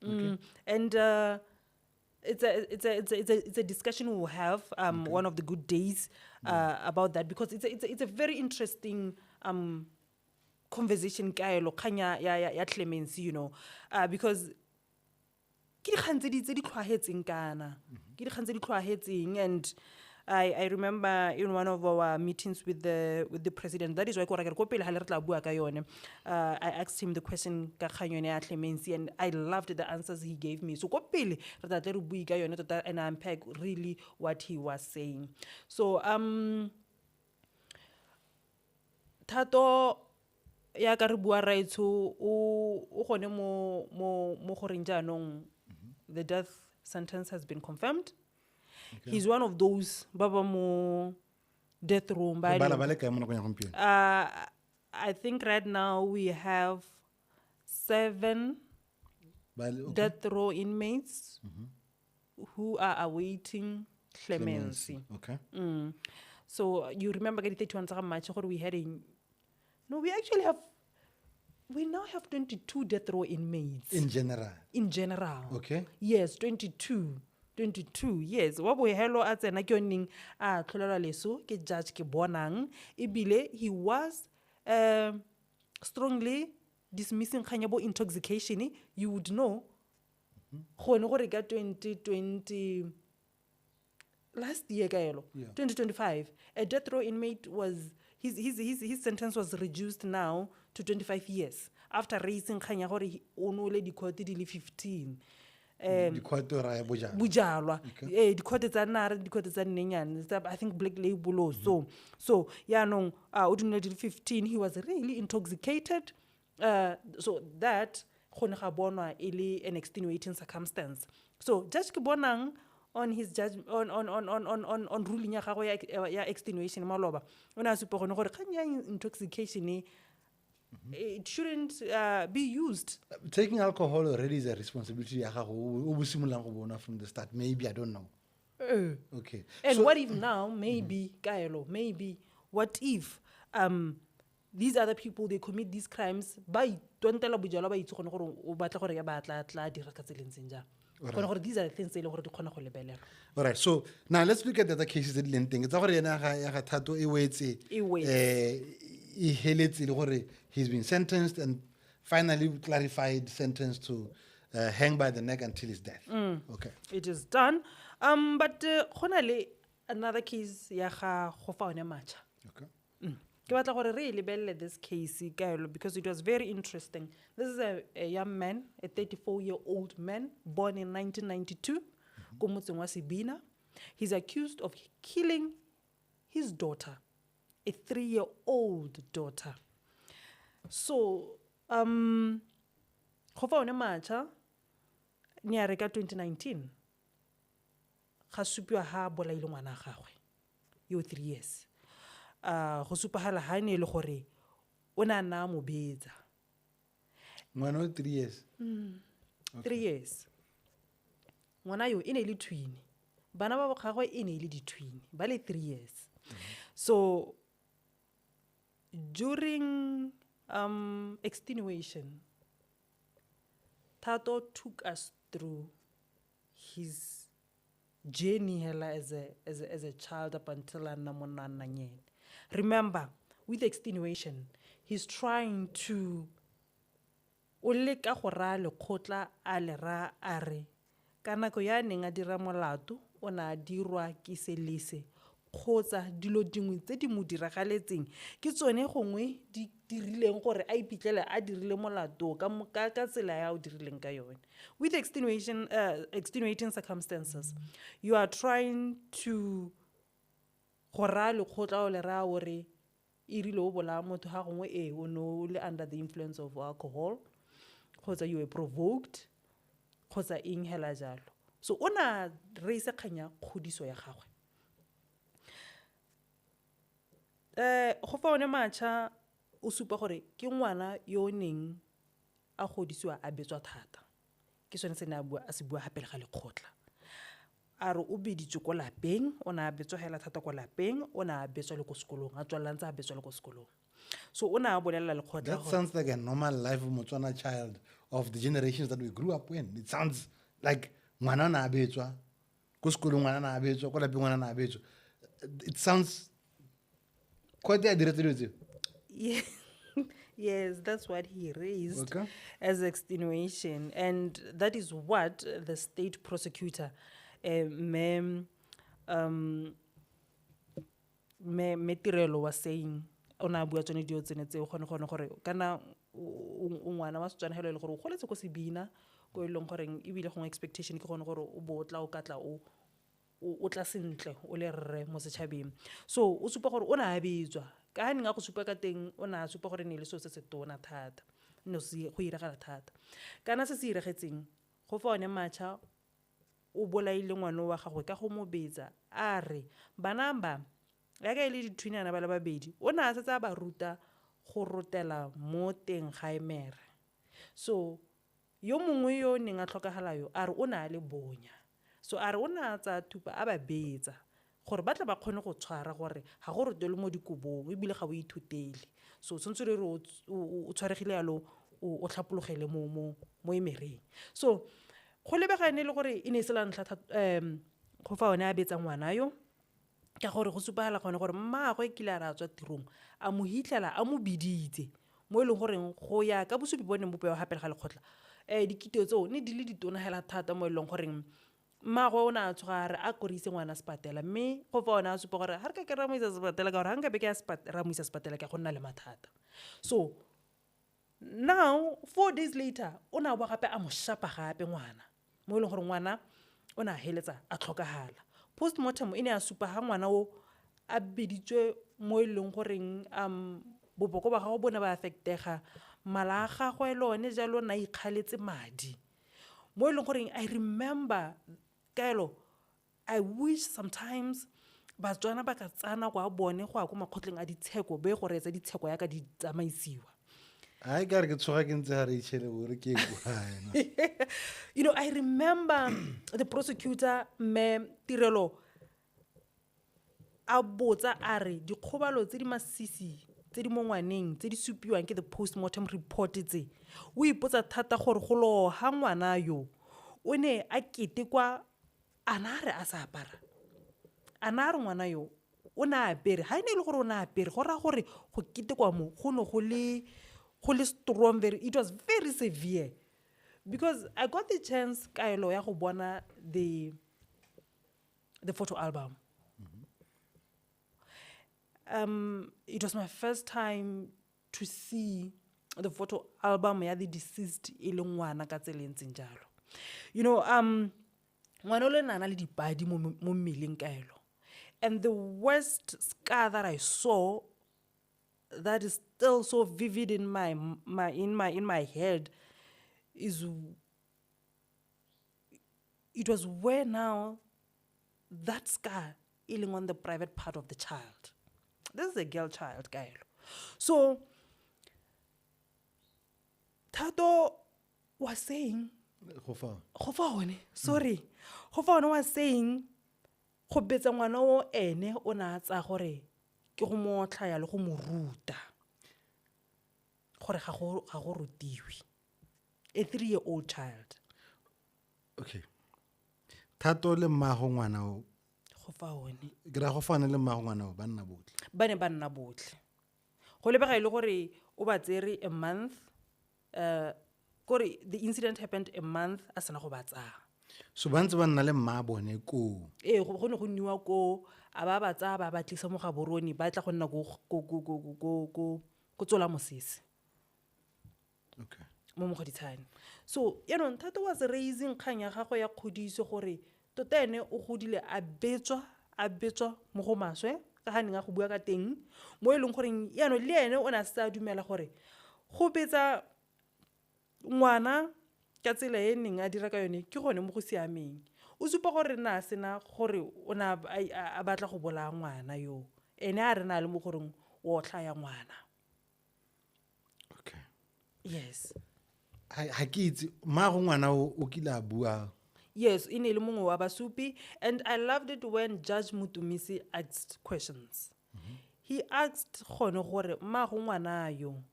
[SPEAKER 2] Okay.
[SPEAKER 1] And it's a discussion we'll have one of the good days about that, because it's a very interesting conversation Kaelo kanya ya clemency, you know, because ke dikgang tse di tlhwaetseng kana ke dikgang tse di tlhwaetseng. And I remember in one of our meetings with the president, that is why I asked him the question ka kgang yone ya clemency, and I loved the answers he gave me. So and unpack really what he was saying. So Thato ya ka re bua right o gone mo goreng jaanong the death sentence has been confirmed. Okay. He's one of those baba mo death row. I think right now we have 7 death row inmates who are awaiting clemency.
[SPEAKER 2] Okay.
[SPEAKER 1] So you remember we now have 22 death row inmates.
[SPEAKER 2] In general. Okay.
[SPEAKER 1] Yes, 22, yes. Wa bo hello a tsena ke yoning a tlholela leso ke judge ke bonang ebile he was strongly dismissing kganya intoxication. You would know gone gore ka 2020 last year Kaelo, 2025, a death row inmate was his sentence was reduced now to 25 years after raising kganya gore ono le dikhote di le 15. Bujalwa dikhote tsa nare dikhote tsa nnenyane, I think black label. So ya nong o 15, he was really intoxicated, so that gone ga bonwa e le an extenuating circumstance. So Judge ke bonang on his judge on ruling ya gagwe ya extenuation maloba o ne a supa gone gore kgang ya intoxication it shouldn't be used.
[SPEAKER 2] Taking alcohol already is a responsibility ya gago o bo simolang go bona from the start. Maybe, I don't know. Okay.
[SPEAKER 1] And
[SPEAKER 2] So-
[SPEAKER 1] what if now, maybe, Kaelo, maybe, what if these other people, they commit these crimes by tontela bojalo ba itse gone gore o batla gore ya batla tla dira ka tseleng senja. Gone gore these are the things tse le gore di kgona go lebelelwa.
[SPEAKER 2] All right, so now let's look at the other cases that leng teng. It's gore yena ya ga thato e wetse
[SPEAKER 1] E wetse.
[SPEAKER 2] e heletse le gore he's been sentenced and finally clarified sentenced to hang by the neck until his death. Okay.
[SPEAKER 1] It is done. But gona le another case ya ga go fa one matcha.
[SPEAKER 2] Okay.
[SPEAKER 1] Ke batla gore re lebelele this case Kaelo because it was very interesting. This is a young man, a 34-year-old man born in 1992 ko motseng wa Sebina. He's accused of killing his daughter, a 3-year-old daughter. So go fa one matcha ni a re ka 2019 ga supiwa ha bolaile ngwana gagwe yo 3 years. Go supagala ha ne le gore o na na mo betsa
[SPEAKER 2] Ngwana o 3 years.
[SPEAKER 1] 3 years. Ngwana yo e ne le twin. Bana ba bogagwe e ne le di twin ba le 3 years. So during extenuation, Tato took us through his journey as a child up until Namonananye. Remember, with extenuation, he's trying to oleka gora le khotla a le ra are kana ko ya neng a dira molato ona dirwa ke selese khotsa dilo dingwe tse di mo diragaletseng ke tsone gongwe di dirileng gore a iphitlhele a dirile molato ka tsela ya o dirileng ka yone. With extenuating circumstances, you are trying to gora le khotla o le ra gore irile o bola motho ha gongwe o no le under the influence of alcohol khotsa you were provoked khotsa eng hela jalo. So ona reise kganya khodiso ya gagwe. Go fa one matcha o supa gore ke ngwana yo neng a godisiwa a betswa thata ke sone se na bua a se bua hape le ga le khotla a re o beditswe ko lapeng o na betswa hela thata ko lapeng o na betswa le ko sekolong a tswalantsa a betswa le ko sekolong. So o na bolela le khotla.
[SPEAKER 2] That sounds like a normal life of Botswana child of the generations that we grew up in. It sounds like ngwana na betswa ko sekolong ngwana na betswa ko lapeng ngwana na betswa. It sounds quite the.
[SPEAKER 1] Yeah. Yes, that's what he raised
[SPEAKER 2] Okay.
[SPEAKER 1] as extenuation, and that is what the state prosecutor, me Tirelo was saying. Ona bua tsone dio tsene tse gone gore kana o ngwana wa Setswana helo le gore o goletse ko Sebina ko ileng gore ebile go expectation ke gone gore o botla o katla o tla sentle o le rre mo setšhabeng. So o supa gore o na a betswa ka ha ninga go supa ka teng o na a supa gore ne le so se se tona thata no se go iragala thata kana se se iragetseng go fa one matcha o bolaile ngwana wa gagwe ka go mo betsa a re bana ba ya ka ile dithunyana ba le babedi o na a setsa ba ruta go rotela mo teng ga emere. So yo mongwe yo neng a tlhokagala yo a re o na le bonya. So a re o na tsa thupa a ba betsa gore ba tla ba kgone go tshwara gore ga go rutelo mo dikobong ebile ga bo ithutele. So tsontse re o tshwaregile yalo o tlhapologele mo emereng. So go lebegane le gore e ne se la ntlha go fa one a betsa ngwana yo ka gore go supagala gone gore mmaagwe kile a ra tswa tirong a mo hitlela a mo biditse mo eleng gore go ya ka bosupi bone mo peo hape ga le khotla dikiteo tseo ne di le ditona hela thata mo eleng gore mmaagwe o na tshwara a korise ngwana sepatela mme go fa ona a supa gore ha re ka ke ra mo isa sepatela ka gore hanga be ke ra mo isa sepatela ka go nna le mathata. So now 4 days later o na bo gape a mo shapa gape ngwana mo eleng gore ngwana o na heletsa a tlhokagala. Postmortem ine a supa ha ngwana o a beditswe mo eleng goreng boboko ba gago bona ba affectega mala a gagwe le one jalo na ikgaletse madi mo e leng goreng I remember Kaelo, I wish sometimes Batswana ba ka tsana go a bone go a ko makgotleng a ditsheko be go reetsa ditsheko ya ka di tsamaisiwa.
[SPEAKER 2] I got to get so I can say,
[SPEAKER 1] You know, I remember the prosecutor, me Tirelo, a botsa a re dikgobalo tse di masisi tse di mo ngwaneng tse di supiwang ke the postmortem report tse o ipotsa thata gore go loga ngwana yo o ne a ketekwa a na re a sa apara a na re ngwana yo o na apere ha ene le gore o na apere go ra gore go ketekwa mo go no go le strong very, it was very severe because I got the chance Kaelo ya go bona the photo album. It was my first time to see the photo album ya the deceased e le ngwana ka tseleng jalo. You know, ngwana o le nana le dipadi mo mmeleng Kaelo. And the worst scar that I saw that is still so vivid in my head is it was where now that scar is on the private part of the child. This is a girl child, Kaelo. So Tato was saying sorry. Gofane was saying go betsa ngwana o ene o na tsa gore ke go mo tlhaya le go mo ruta gore ga go rutiwe a 3-year-old child.
[SPEAKER 2] Okay. Thato le mmago ngwana o
[SPEAKER 1] go fa one
[SPEAKER 2] ke ra go fana le mmago ngwana o ba nna botle
[SPEAKER 1] ba ne ba nna botle go lebega ile gore o ba tsere a month gore the incident happened a month a sana go ba tsaya.
[SPEAKER 2] So ba ntse ba nna le mma bone ko
[SPEAKER 1] go ne go nniwa ko a ba tsaya ba tlisa mo ga boroni ba tla go nna go tsola mosese.
[SPEAKER 2] Okay.
[SPEAKER 1] Mo Mogoditshane. So Thato was raising kgang ya gagwe ya kgodiso gore tota ene o godile a betswa mo go maswe ka ga neng a go bua ka teng mo e leng gore le ene o na se a dumela gore go betsa ngwana ka tsela e neng a dira ka yone ke gone mo go siameng. O supa gore na sena gore o na a batla go bolaya ngwana yo ene a re na le mo goreng o tlhaya ngwana.
[SPEAKER 2] Okay.
[SPEAKER 1] Yes.
[SPEAKER 2] Ha ke itse mmago ngwana o kila bua.
[SPEAKER 1] Yes, in le mongwe wa basupi, and I loved it when Judge Mutumisi asked questions. He asked gone gore mmago ngwana yo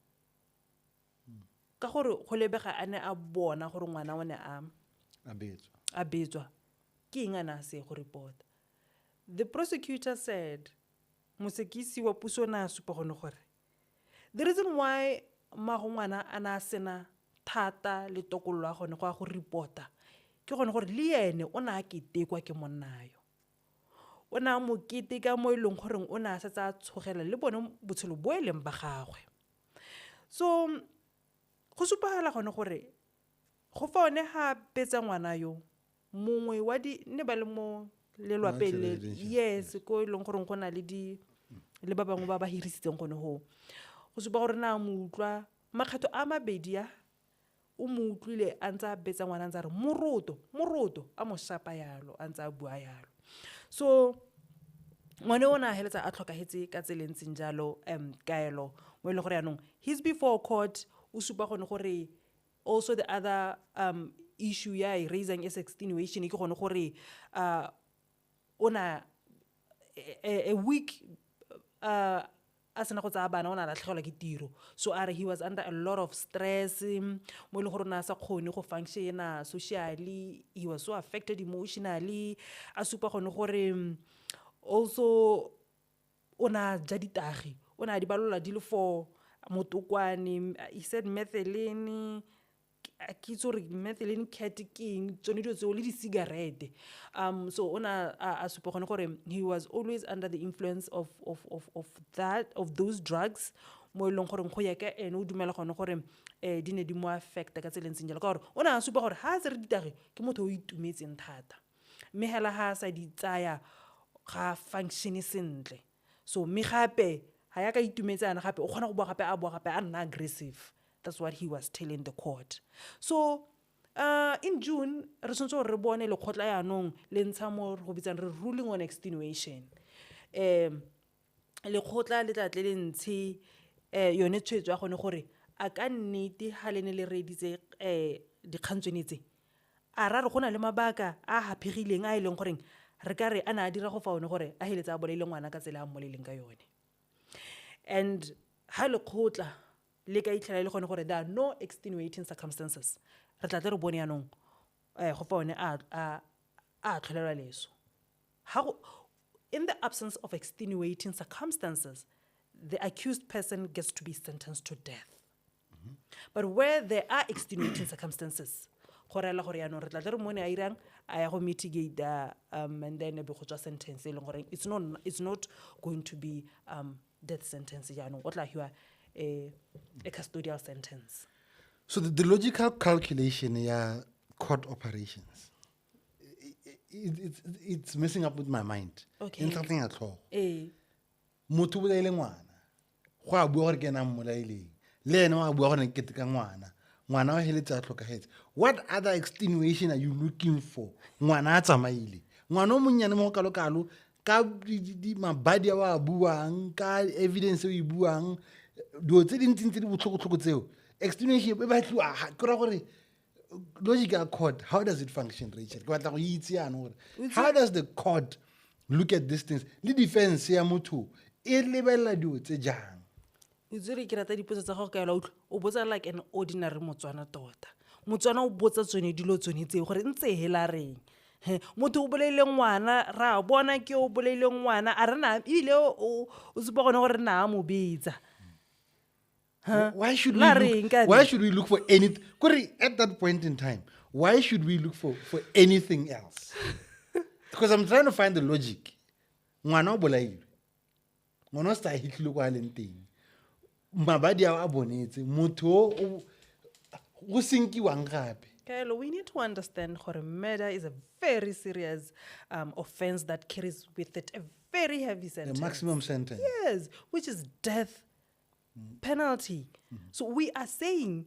[SPEAKER 1] ka gore go lebega a ne a bona gore ngwana o ne a betswa ke eng a na se go report. The prosecutor said mosekisi wa puso na supa gone gore the reason why mmago ngwana a na sena thata le tokollo a gone go reporta ke gone gore le ene o na ketekwa ke monnayo o na mo keteka mo e leng gore o na se tsa tshogela le bone botshelo bo eleng ba gagwe. So go supagala gone gore go fa one ha betsa ngwana yo mongwe wa di ne ba le mo le lwapele. Yes, ko e leng gore go na le ba bangwe ba hirisitseng gone go supa gore na mo utlwa makgetho a mabedi ya o mo utlwile a ntse a betsa ngwana ntse a re moroto a mo shapa yalo a ntse a bua yalo. So ngwane o na heletsa a tlhokagetse ka tselentseng jalo Kaelo mo ile gore yanong he's before court o supa gone gore also the other issue ya raising as extenuation ke gone gore ona a week a sena go tsaya bana o na latlhegelwa ke tiro. So he was under a lot of stress mo ile gore na sa kgone go functiona socially, he was so affected emotionally. A supa gone gore also ona ja ditagi ona di balola di le for motokwane. He said methylene methylene cat king tsone dio tseo le di cigarette. So ona a supa gone gore he was always under the influence of those drugs mo ileng gore go ya ka ene o dumela gone gore di ne di mo affecta ka tseleng jalo ka gore ona a supa gore ha se re ditagi ke motho o itumetseng thata mme hela ha sa di tsaya ga function sentle. So me gape ha ya ka itumetsana gape o kgona go bua gape a nna aggressive That's what he was telling the court. So in June, re tshwanetse gore re bone lekgotla yaanong le ntsha mo go bitsang re ruling on extenuation. Lekgotla le tla tle le ntshe yone tshwetso ya gone gore a ka nnete ga le ne le reeditse dikgang tsone tse a ra re go na le mabaka a hapegileng a e leng goreng re ka re a ne a dira go fa one gore a heletse a bolaile ngwana ka tsela a mmoleleng ka yone. And ha lekgotla le ka itlhela le gone gore there are no extenuating circumstances, re tla tle re bone yaanong go fa one a tlholelwa leso. In the absence of extenuating circumstances, the accused person gets to be sentenced to death. But where there are extenuating circumstances, gore la gore yaanong re tla tle re mone a irang a ya go mitigate and then be go tswa sentence e leng gore it's not going to be death sentence yaanong o tla hiwa a custodial sentence.
[SPEAKER 2] So the logical calculation court operations, it's messing up with my mind.
[SPEAKER 1] Okay.
[SPEAKER 2] In something at all. Motho bolaile ngwana. Go a bua gore ke na mmolaileng. Le ene wa bua gore ke keteka ngwana. Ngwana wa heletse a tlhokagetse. What other extenuation are you looking for? Ngwana a tsamaile. Ngwana o monnyane mo kalokalo ka mabadi a wa buang ka evidence e buang do tse dintsi di botlhoko tseo. Extenuation e batliwa ke ra gore logical court, how does it function, Rachel? How does the court look at these things? Le defense ya motho e lebella dio tse jang.
[SPEAKER 1] Utsere ke rata dipotso tsa go kaela o botsa like an ordinary Motswana tota. Motswana o botsa tsone dilo tsone tse gore ntse hela reng. Motho o boleile ngwana ra bona ke o boleile ngwana a rena ile o supa gone gore na mo betsa.
[SPEAKER 2] Why should we look for anything? At that point in time, why should we look for anything else? Because I'm trying to find the logic. Ngwana o bolaile. Ngwana o sta hitlile kwa lenteng. Mabadi a bonetse motho o sinkiwang gape.
[SPEAKER 1] Kaelo, we need to understand that murder is a very serious offense that carries with it a very heavy sentence.
[SPEAKER 2] The maximum sentence.
[SPEAKER 1] Yes, which is death penalty. So we are saying,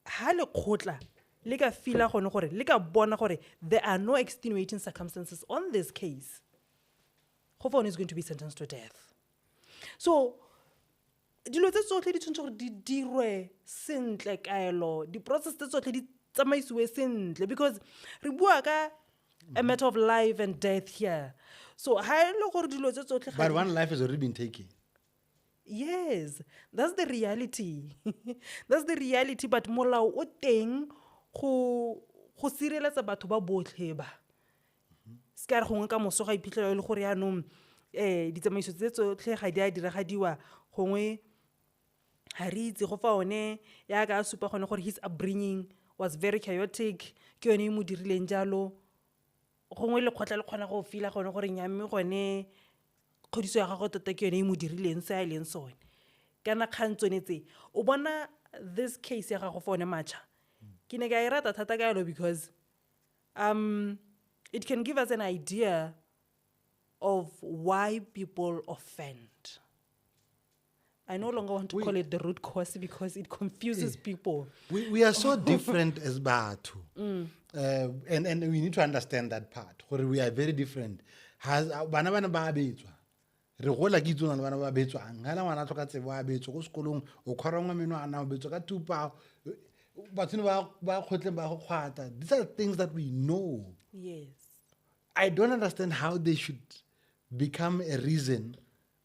[SPEAKER 1] ha lekgotla le ka fila gone gore le ka bona gore there are no extenuating circumstances on this case, Hofon is going to be sentenced to death. So dilo tse tsotlhe di tshwanetse gore di dirwe sentle Kaelo, di process tse tsotlhe di tsamaisiwe sentle, because re bua ka a matter of life and death here. So ha ele gore dilo tse tsotlhe
[SPEAKER 2] but one life has already been taken.
[SPEAKER 1] Yes, that's the reality. That's the reality, but molao o teng go sireletsa batho ba botlhe ba. Ska re gongwe ka moso ga iphitlhela le gore yaanong ditsamaiso tse tsotlhe ga di a diragadiwa gongwe ha re itse go fa one ya ka supa gone gore his upbringing was very chaotic ke yone mo dirileng jalo gongwe le khotla le khona go fila gone gore nyamme gone khodiso ya gago tota ke yone mo dirileng se a ileng sone kana kgantsone tse o bona this case ya gago for one matcha ke ne ga irata thata ka yalo because it can give us an idea of why people offend. I no longer want to call it the root cause because it confuses people.
[SPEAKER 2] We are so different as Batu. And we need to understand that part. We are very different. Re gola ke tsona le bana ba betswang ga la ngwana tloka tsebo a betso go sekolong o khwarangwa meno ana o betso ka tupa batsene ba khotleng ba go khwata. These are things that we know.
[SPEAKER 1] Yes.
[SPEAKER 2] I don't understand how they should become a reason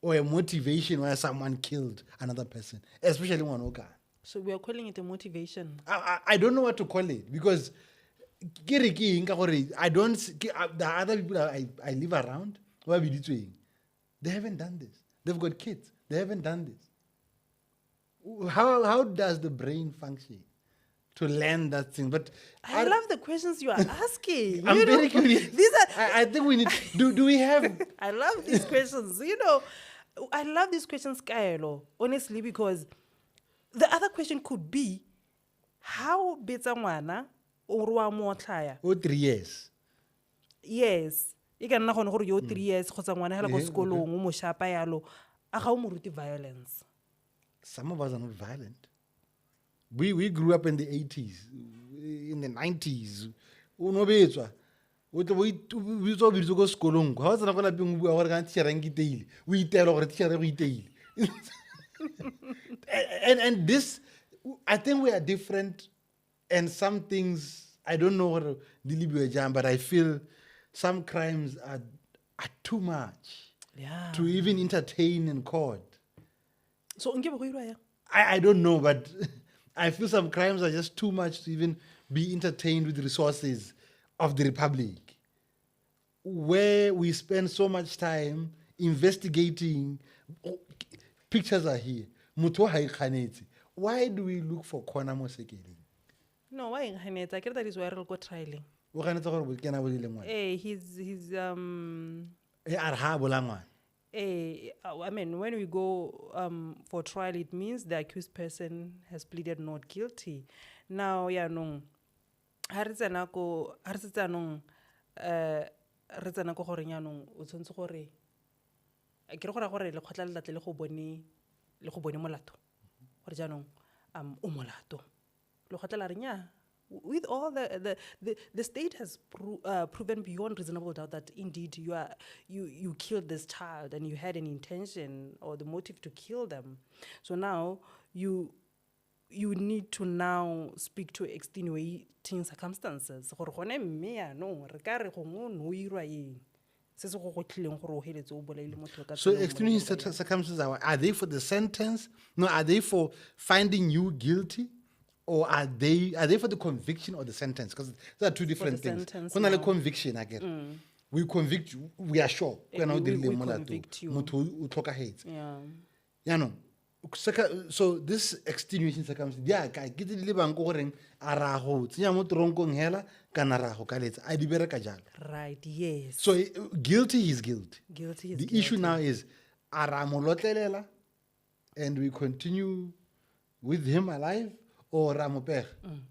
[SPEAKER 2] or a motivation why someone killed another person, especially one oka.
[SPEAKER 1] So we are calling it a motivation.
[SPEAKER 2] I don't know what to call it because I don't the other people I live around what we doing. They haven't done this. They've got kids. They haven't done this. How does the brain function to learn that thing? But
[SPEAKER 1] I love the questions you are asking.
[SPEAKER 2] I'm very curious. These are. I think we need. Do we have?
[SPEAKER 1] I love these questions. I love these questions, Kaelo. Honestly, because the other question could be, how betsa ngwana o rwa mo tlhaya?
[SPEAKER 2] 3 years.
[SPEAKER 1] Yes. E ka nna gone gore yo 3 years khotsa ngwana hela go sekolong o mo shapa yalo a ga o mo ruti violence.
[SPEAKER 2] Some of us are not violent. we grew up in the 80s, in the 90s. No betswa. O tle we tswa bitso go sekolong. Ha o tsena go lapeng o bua gore ka teacher ang iteile. O itela gore teacher go iteile. And this, I think we are different, and some things I don't know what but I feel some crimes are too much to even entertain in court.
[SPEAKER 1] So
[SPEAKER 2] I don't know, but I feel some crimes are just too much to even be entertained with the resources of the Republic, where we spend so much time investigating. Pictures are here. Why do we look for corner mo sekeleng?
[SPEAKER 1] No, why Haneta? I get that is why I'll go trialing. He's I mean, when we go for trial, it means the accused person has pleaded not guilty. Now, no. Haritsanako gore nyanong o tshwantse gore ke re gore le khotla le tlatle le go bone molato gore janong o molato le khotla la renya with all the state has proven beyond reasonable doubt that indeed you killed this child and you had an intention or the motive to kill them. So now you need to now speak to extenuating circumstances.
[SPEAKER 2] So extenuating circumstances are they for the sentence? No, are they for finding you guilty? Or are they for the conviction or the sentence? Because there are two different things. When I conviction, I get. We convict you, we are sure.
[SPEAKER 1] We convict you.
[SPEAKER 2] Yeah. You know. So this extenuating circumstance, yeah, I get the living going araho. Tia mo tronkong hela kanaraho kalets. I dibera kajal.
[SPEAKER 1] Right. Yes.
[SPEAKER 2] So guilty is guilty.
[SPEAKER 1] Guilty is
[SPEAKER 2] the
[SPEAKER 1] guilty.
[SPEAKER 2] issue now is aramolotelela, and we continue with him alive. Or ramoper.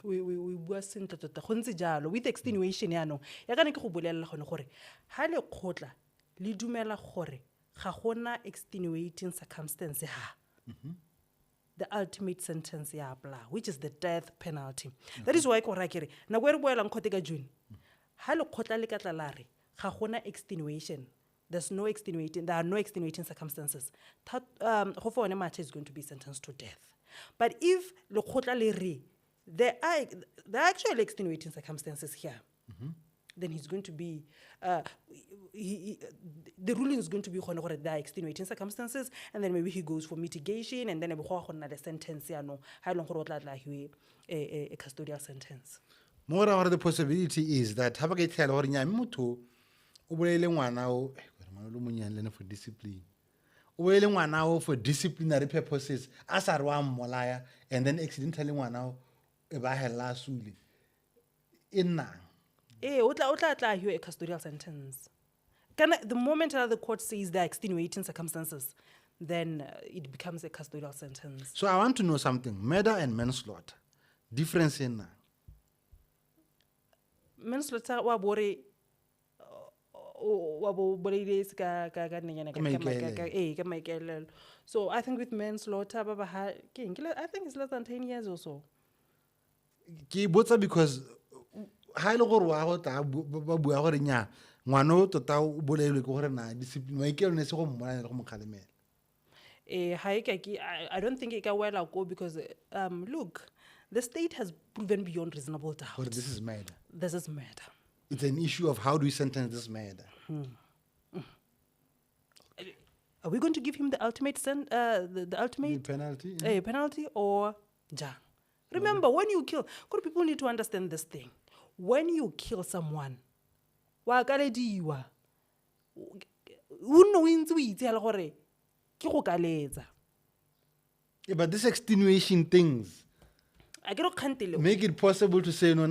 [SPEAKER 1] We bua sentle tota go ntse jalo with extenuation yana ya kana ke go bolelela gone gore ha le khotla le dumela gore ga gona extenuating circumstance ha the ultimate sentence ya apply, which is the death penalty. That is why ko ra kere na go re boelang khote ka June ha le khotla le ka tlalare ga gona extenuation. There are no extenuating circumstances. Go for one matter is going to be sentenced to death. But if le khotla le re there are actually extenuating circumstances here, then he's going to be the ruling is going to be gore there are extenuating circumstances, and then maybe he goes for mitigation, and then the sentence a custodial sentence.
[SPEAKER 2] More or the possibility is that for discipline. For disciplinary purposes, as a molaya, and then accidentally one now about suli. In
[SPEAKER 1] a custodial sentence. The moment the court says there are extenuating circumstances, then it becomes a custodial sentence.
[SPEAKER 2] So I want to know something. Murder and manslaughter. Difference in
[SPEAKER 1] manslaughter so I think with manslaughter, I think it's less than 10 years or so.
[SPEAKER 2] Because
[SPEAKER 1] I don't think it can well go because look, the state has proven beyond reasonable doubt.
[SPEAKER 2] But this is murder.
[SPEAKER 1] This is murder.
[SPEAKER 2] It's an issue of how do we sentence this murder.
[SPEAKER 1] Are we going to give him the ultimate the ultimate
[SPEAKER 2] penalty?
[SPEAKER 1] Penalty or ja? Remember, when you kill, people need to understand this thing. When you kill someone, yeah,
[SPEAKER 2] but this extenuation things make it possible to say no.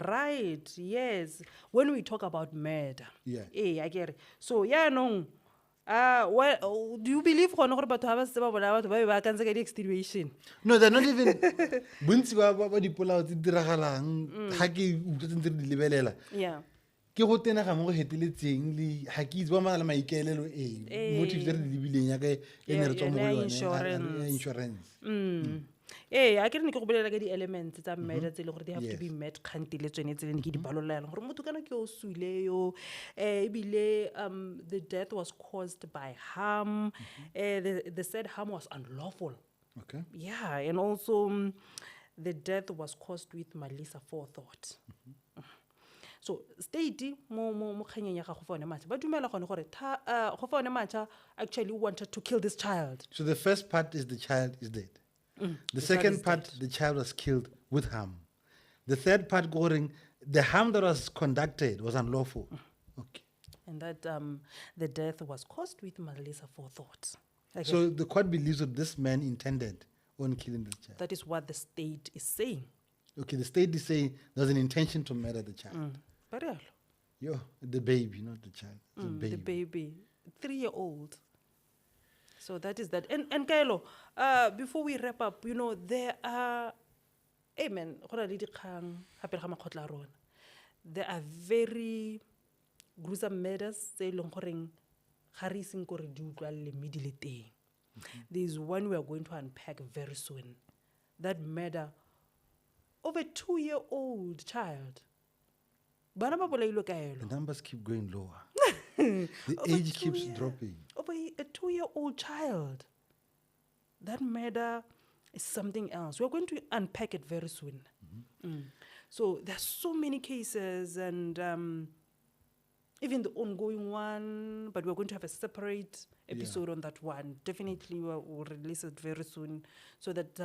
[SPEAKER 1] Right, yes. When we talk about murder, I get it. So, no. Well, do you believe extenuation?
[SPEAKER 2] No, they're not even.
[SPEAKER 1] Yeah.
[SPEAKER 2] ke go tena ga mo go heteletseng le ha ke itse ba mana le maikaelelo motive tse re di lebileng ya ke ene re tswa mo go yone insurance
[SPEAKER 1] a ke re ne ke go bolela ka di-elements tsa murder tse e le gore they have to be met kgante le tsone tse le ne ke di balolelang gore motho kana ke o suile yo ebile the death was caused by harm the said harm was unlawful
[SPEAKER 2] okay
[SPEAKER 1] yeah and also the death was caused with malicious forethought so state mo kganyeng ya gago fa one matšha ba dumela gone gore go fa one matšha actually wanted to kill this child
[SPEAKER 2] so the first part is the child is dead the second part the child was killed with harm the third part going the harm that was conducted was unlawful okay
[SPEAKER 1] and that the death was caused with malicious forethought
[SPEAKER 2] so the court believes that this man intended on killing the child
[SPEAKER 1] that is what the state is saying
[SPEAKER 2] okay the state is saying there's an intention to murder the child the baby not the child
[SPEAKER 1] the baby 3-year-old so that is that and Kaelo before we wrap up you know there are amen go na le dikgang gape ga makgotla a rona there are very gruesome murders tse leng goreng ga re iseng gore di utlwalle mme di le teng there's one we are going to unpack very soon that murder of a 2-year-old child bana ba bolailwe Kaelo
[SPEAKER 2] the numbers keep going lower the age keeps dropping
[SPEAKER 1] of a 2-year-old child that murder is something else we're going to unpack it very soon so there's so many cases and even the ongoing one but we're going to have a separate episode on that one definitely we'll release it very soon so that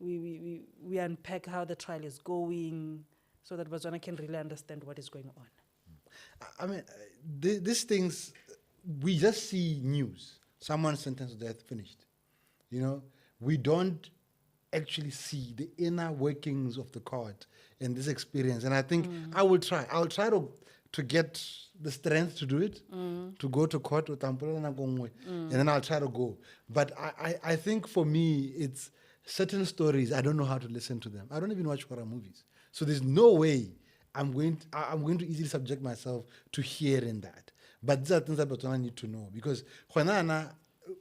[SPEAKER 1] we unpack how the trial is going so that Botswana can really understand what is going on.
[SPEAKER 2] I mean, these things, we just see news. Someone sentenced to death, finished. You know, we don't actually see the inner workings of the court and this experience. And I think I'll try to get the strength to do it, to go to court with and then I'll try to go. But I think for me, it's certain stories, I don't know how to listen to them. I don't even watch horror movies. So there's no way I'm going to easily subject myself to hearing that. But these are things that Botswana need to know because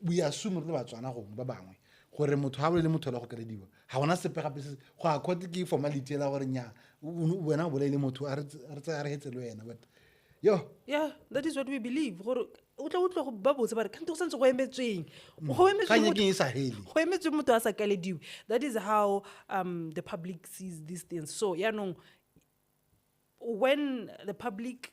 [SPEAKER 2] we assume that Botswana ba bangwe gore motho ha le motho la go krediwa ha ona sepe gape se go a court ke formality la gore nya wena bo le motho a re hetse le wena but
[SPEAKER 1] yeah that is what we believe gore o tla go ba botse ba re kante go santse go emetsweng motho a sa kalediwe that is how the public sees these things so when the public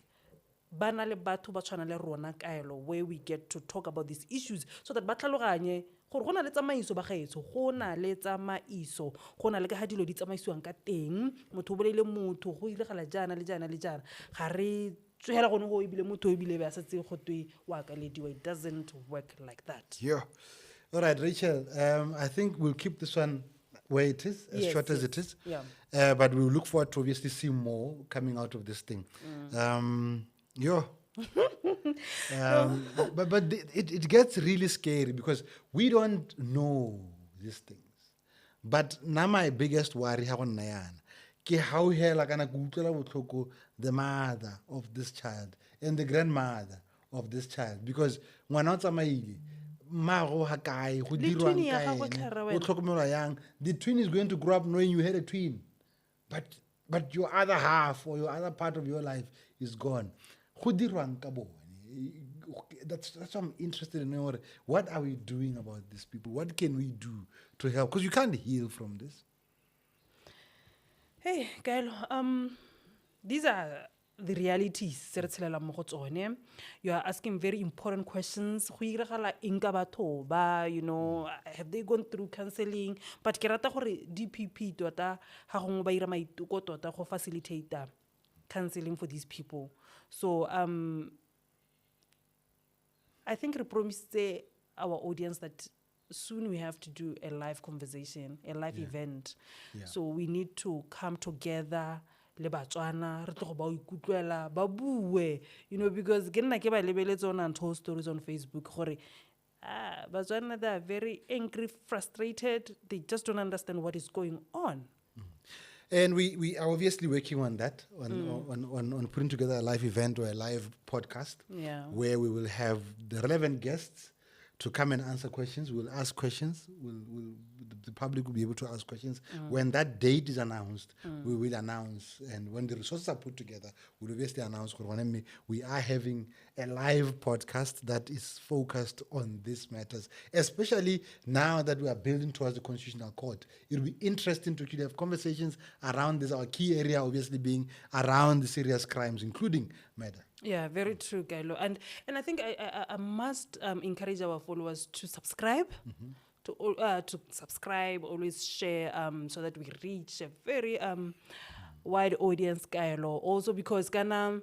[SPEAKER 1] bana le batho ba tshwana le rona Kaelo where we get to talk about these issues so that ba tlhaloganye gore gona le tsamaiso ba gaetso gona le tsamaiso gona le ka ha dilo di tsamaisiwang ka teng motho o bolele motho go ile gala jana le jana le jana ga re tswela gone go ibile motho o ibile ba setse go twe wa kalediwa it doesn't work like that
[SPEAKER 2] all right Rachel I think we'll keep this one where it is as short as it is but we'll look forward to obviously see more coming out of this thing but it gets really scary because we don't know these things. But now my biggest worry ke how hela kana go utlwela botlhoko the mother of this child and the grandmother of this child because ngwana o tsamaile mago ha kae go dirwang kae o tlhokomelwa yang the twin is going to grow up knowing you had a twin but your other half or your other part of your life is gone. That's what I'm interested in knowing. What are we doing about these people? What can we do to help? Because you can't heal from this.
[SPEAKER 1] Hey, Kaelo, these are the realities. You are asking very important questions. You know, have they gone through counseling? But DPP to facilitate counseling for these people. So I think we promised our audience that soon we have to do a live conversation, a live event. So we need to come together, le Botswana, re tlo ba ikutlwela ba bue, you know, because ke nna ke ba lebeletse on untold stories on Facebook gore Botswana they are very angry, frustrated, they just don't understand what is going on.
[SPEAKER 2] And we are obviously working on that, on putting together a live event or a live podcast
[SPEAKER 1] Yeah.
[SPEAKER 2] where we will have the relevant guests to come and answer questions. We'll ask questions. The public will be able to ask questions. When that date is announced, we will announce. And when the resources are put together, we'll obviously announce we are having a live podcast that is focused on these matters, especially now that we are building towards the Constitutional Court. It will be interesting to have conversations around this, our key area obviously being around the serious crimes, including murder.
[SPEAKER 1] Yeah, very true, Kaelo. And I think I must encourage our followers to subscribe, to subscribe, always share, so that we reach a very wide audience, Kaelo. Also because Ghana,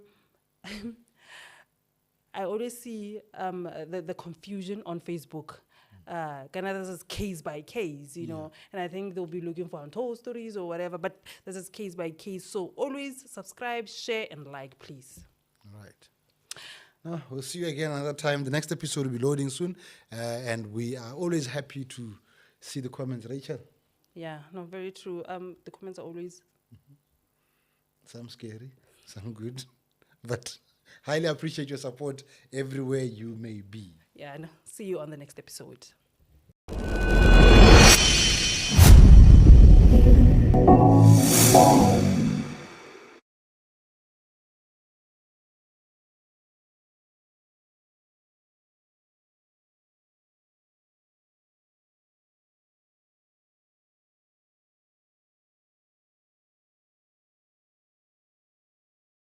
[SPEAKER 1] I always see the confusion on Facebook. Ghana, this is case by case, you know, and I think they'll be looking for untold stories or whatever, but this is case by case. So always subscribe, share, and like, please.
[SPEAKER 2] All right. No, we'll see you again another time. The next episode will be loading soon, and we are always happy to see the comments. Rachel?
[SPEAKER 1] Yeah, no, very true. The comments are always...
[SPEAKER 2] Some scary, some good, but highly appreciate your support everywhere you may be.
[SPEAKER 1] Yeah, no, see you on the next episode.